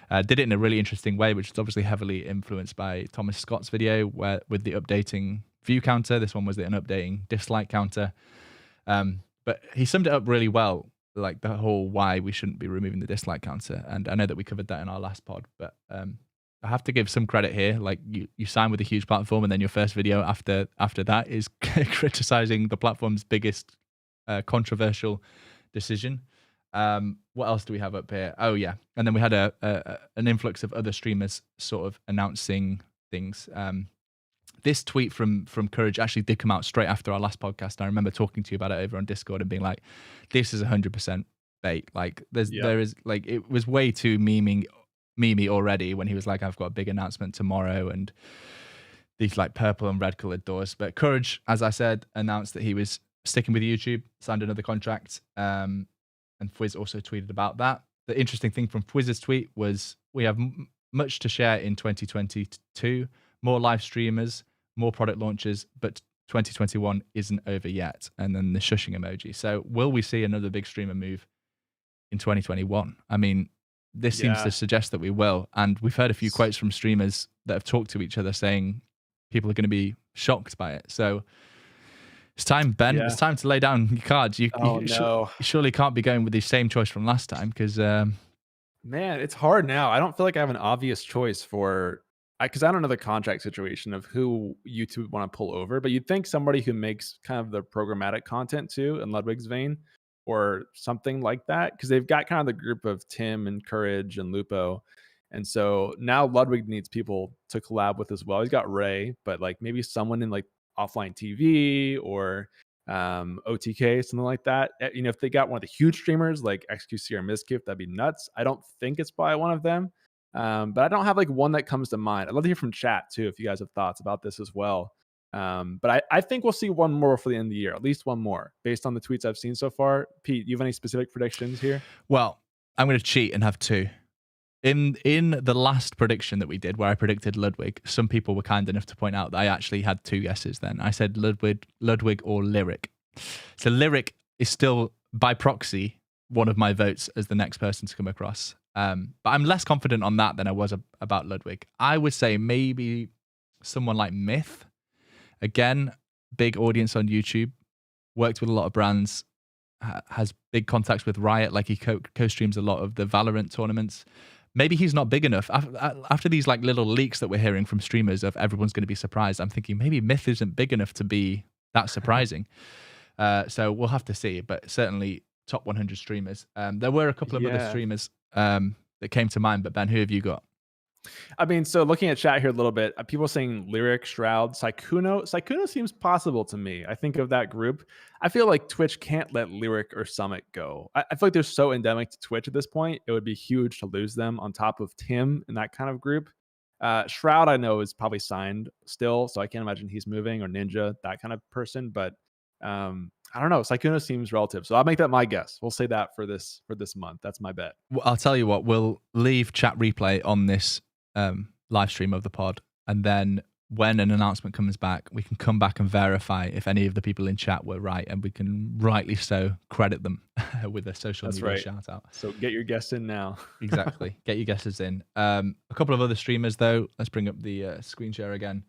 Did it in a really interesting way, which is obviously heavily influenced by Thomas Scott's video with the updating view counter. This one was the unupdating dislike counter. But he summed it up really well, like the whole why we shouldn't be removing the dislike counter. And I know that we covered that in our last pod, but I have to give some credit here. Like, you sign with a huge platform, and then your first video after that is criticizing the platform's biggest controversial decision. What else do we have up here? Oh yeah, and then we had an influx of other streamers sort of announcing things. This tweet from Courage actually did come out straight after our last podcast. I remember talking to you about it over on Discord and being like, "This is 100% bait." Like, there is like, it was way too memey already when he was like, "I've got a big announcement tomorrow," and these like purple and red colored doors. But Courage, as I said, announced that he was sticking with YouTube, signed another contract. And Fwiz also tweeted about that. The interesting thing from Fwiz's tweet was, we have much to share in 2022, more live streamers, more product launches, but 2021 isn't over yet. And then the shushing emoji. So will we see another big streamer move in 2021? I mean, this seems to suggest that we will. And we've heard a few quotes from streamers that have talked to each other saying people are going to be shocked by it. So it's time, Ben. Yeah. It's time to lay down your cards. You surely can't be going with the same choice from last time, because man, it's hard now. I don't feel like I have an obvious choice because I don't know the contract situation of who YouTube would want to pull over, but you'd think somebody who makes kind of the programmatic content too, in Ludwig's vein, or something like that, because they've got kind of the group of Tim and Courage and Lupo. And so now Ludwig needs people to collab with as well. He's got Ray, but like maybe someone in like offline TV or OTK, something like that. If they got one of the huge streamers like XQC or Mizkif, that'd be nuts. I don't think it's probably one of them. But I don't have like one that comes to mind. I'd love to hear from chat too, if you guys have thoughts about this as well. But I think we'll see one more for the end of the year, at least one more, based on the tweets I've seen so far. Pete, you have any specific predictions here? Well, I'm going to cheat and have 2. In the last prediction that we did, where I predicted Ludwig, some people were kind enough to point out that I actually had 2 guesses then. I said Ludwig or Lyric. So Lyric is still, by proxy, one of my votes as the next person to come across. But I'm less confident on that than I was about Ludwig. I would say maybe someone like Myth. Again, big audience on YouTube, worked with a lot of brands, has big contacts with Riot, like he co-streams a lot of the Valorant tournaments. Maybe he's not big enough. After these like little leaks that we're hearing from streamers of everyone's going to be surprised, I'm thinking maybe Myth isn't big enough to be that surprising. So we'll have to see, but certainly top 100 streamers. There were a couple of other streamers that came to mind, but Ben, who have you got? I mean, so looking at chat here a little bit, people saying Lyric, Shroud, Saikuno. Saikuno seems possible to me. I think of that group. I feel like Twitch can't let Lyric or Summit go. I feel like they're so endemic to Twitch at this point. It would be huge to lose them on top of Tim in that kind of group. Shroud, I know, is probably signed still, so I can't imagine he's moving, or Ninja, that kind of person. But I don't know. Saikuno seems relative, so I'll make that my guess. We'll say that for this month. That's my bet. Well, I'll tell you what, we'll leave chat replay on this live stream of the pod, and then when an announcement comes back, we can come back and verify if any of the people in chat were right, and we can rightly so credit them with a social media shout out. So get your guests in now. Exactly. Get your guesses in. A couple of other streamers though. Let's bring up the screen share again.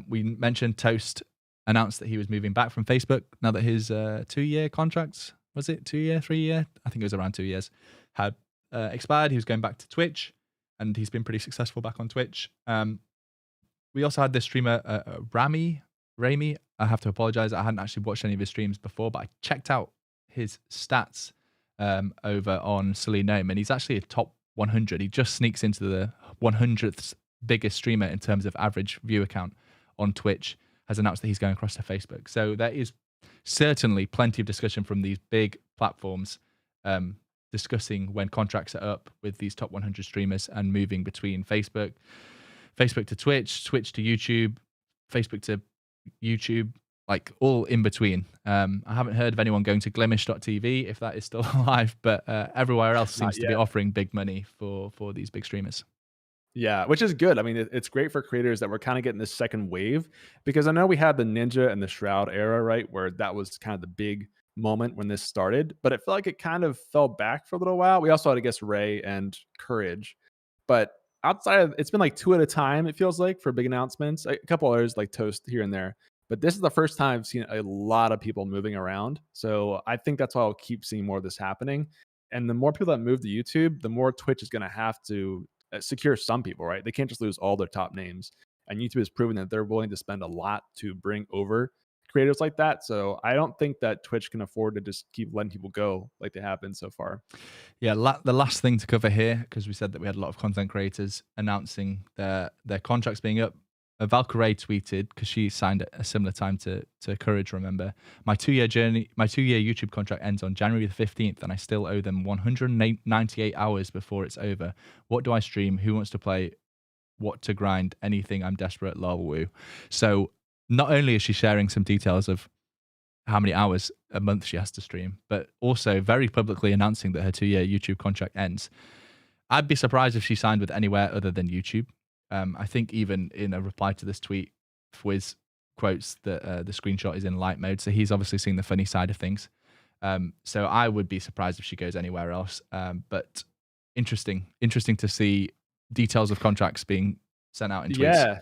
We mentioned Toast announced that he was moving back from Facebook now that his 2-year contracts, was it 2 year, 3 year? I think it was around 2 years, had expired. He was going back to Twitch, and he's been pretty successful back on Twitch. We also had this streamer, Rami. I have to apologize. I hadn't actually watched any of his streams before, but I checked out his stats over on Silly Gnome, and he's actually a top 100. He just sneaks into the 100th biggest streamer in terms of average view count on Twitch, has announced that he's going across to Facebook. So there is certainly plenty of discussion from these big platforms discussing when contracts are up with these top 100 streamers and moving between Facebook to Twitch, Twitch to YouTube, Facebook to YouTube, like all in between. I haven't heard of anyone going to Glimish.tv, if that is still alive, but everywhere else seems to be offering big money for these big streamers. Yeah, which is good. I mean, it's great for creators that we're kind of getting this second wave, because I know we had the Ninja and the Shroud era, right, where that was kind of the big moment when this started, but it felt like it kind of fell back for a little while. We also had, I guess, Ray and Courage, but outside of, it's been like 2 at a time, it feels like, for big announcements. A couple others like Toast here and there, but this is the first time I've seen a lot of people moving around. So I think that's why I'll keep seeing more of this happening. And the more people that move to YouTube, the more Twitch is going to have to secure some people, right? They can't just lose all their top names. And YouTube has proven that they're willing to spend a lot to bring over creators like that. So I don't think that Twitch can afford to just keep letting people go like they have been so far. Yeah, the last thing to cover here, because we said that we had a lot of content creators announcing their contracts being up. Valkyrae tweeted, because she signed at a similar time to Courage, remember, my 2-year YouTube contract ends on January the 15th, and I still owe them 198 hours before it's over. What do I stream? Who wants to play? What to grind? Anything. I'm desperate. Lol, woo. So not only is she sharing some details of how many hours a month she has to stream, but also very publicly announcing that her 2-year YouTube contract ends. I'd be surprised if she signed with anywhere other than YouTube. I think even in a reply to this tweet, Fwiz quotes that the screenshot is in light mode, so he's obviously seeing the funny side of things. So I would be surprised if she goes anywhere else. But interesting to see details of contracts being sent out in tweets. Yeah,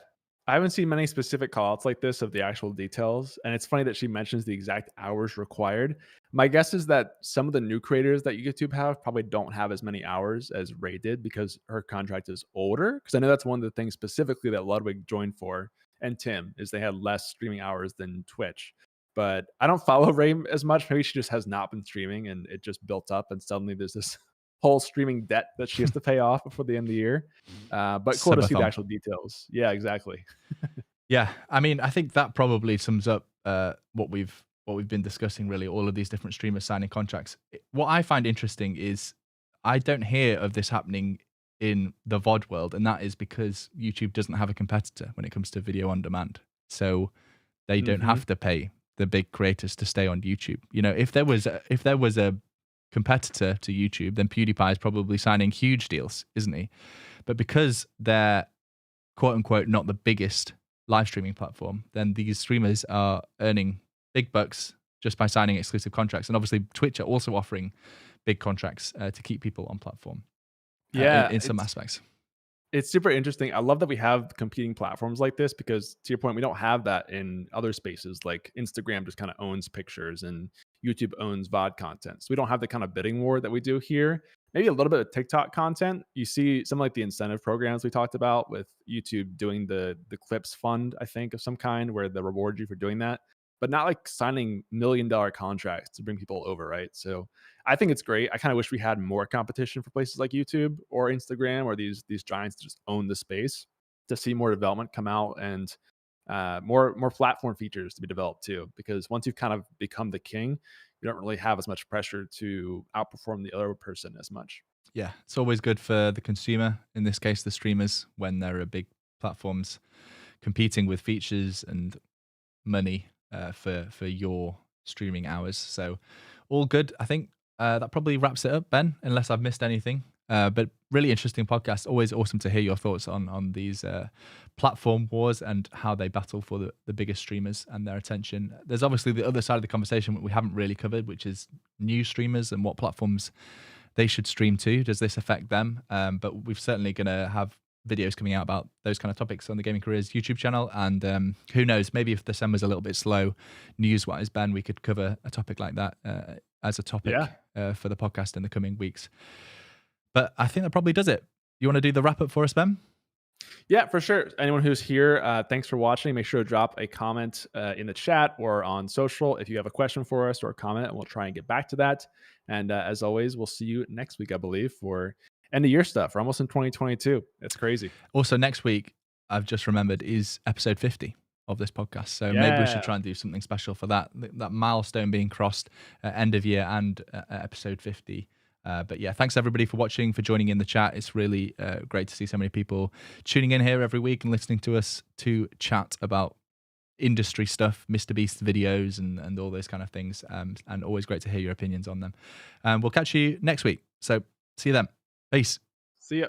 I haven't seen many specific callouts like this of the actual details, and it's funny that she mentions the exact hours required. My guess is that some of the new creators that YouTube have probably don't have as many hours as Ray did, because her contract is older. Because I know that's one of the things specifically that Ludwig joined for, and Tim, is they had less streaming hours than Twitch. But I don't follow Ray as much. Maybe she just has not been streaming, and it just built up, and suddenly there's this whole streaming debt that she has to pay off before the end of the year. But cool to see the actual details. Yeah, exactly. Yeah, I mean, I think that probably sums up what we've been discussing, really, all of these different streamers signing contracts. What I find interesting is I don't hear of this happening in the VOD world, and that is because YouTube doesn't have a competitor when it comes to video on demand. So they don't have to pay the big creators to stay on YouTube. You know, if there was a competitor to YouTube, then PewDiePie is probably signing huge deals, isn't he? But because they're quote unquote not the biggest live streaming platform, then these streamers are earning big bucks just by signing exclusive contracts. And obviously Twitch are also offering big contracts to keep people on platform. In some aspects. It's super interesting. I love that we have competing platforms like this, because to your point, we don't have that in other spaces. Like Instagram just kind of owns pictures and YouTube owns VOD content. So we don't have the kind of bidding war that we do here. Maybe a little bit of TikTok content. You see some like the incentive programs we talked about with YouTube doing the Clips Fund, I think, of some kind, where they reward you for doing that. but not like signing $1 million contracts to bring people over, right? So I think it's great. I kind of wish we had more competition for places like YouTube or Instagram or these giants that just own the space, to see more development come out, and more platform features to be developed too. Because once you've kind of become the king, you don't really have as much pressure to outperform the other person as much. Yeah, it's always good for the consumer, in this case the streamers, when there are big platforms competing with features and money for your streaming hours. So all good. I think that probably wraps it up, Ben, unless I've missed anything. But really interesting podcast. Always awesome to hear your thoughts on these platform wars and how they battle for the biggest streamers and their attention. There's obviously the other side of the conversation we haven't really covered, which is new streamers and what platforms they should stream to. Does this affect them? But we're certainly going to have videos coming out about those kind of topics on the Gaming Careers YouTube channel. And who knows, maybe if December's a little bit slow news-wise, Ben, we could cover a topic like that as a topic for the podcast in the coming weeks. But I think that probably does it. You want to do the wrap-up for us, Ben? Yeah, for sure. Anyone who's here, thanks for watching. Make sure to drop a comment in the chat or on social if you have a question for us or a comment, and we'll try and get back to that. And as always, we'll see you next week, I believe, for end of year stuff. We're almost in 2022. It's crazy. Also, next week, I've just remembered, is episode 50 of this podcast. So maybe we should try and do something special for that milestone being crossed end of year and episode 50. But yeah, thanks everybody for watching, for joining in the chat. It's really great to see so many people tuning in here every week and listening to us to chat about industry stuff, MrBeast videos and all those kind of things. And always great to hear your opinions on them. We'll catch you next week. So see you then. Peace. See ya.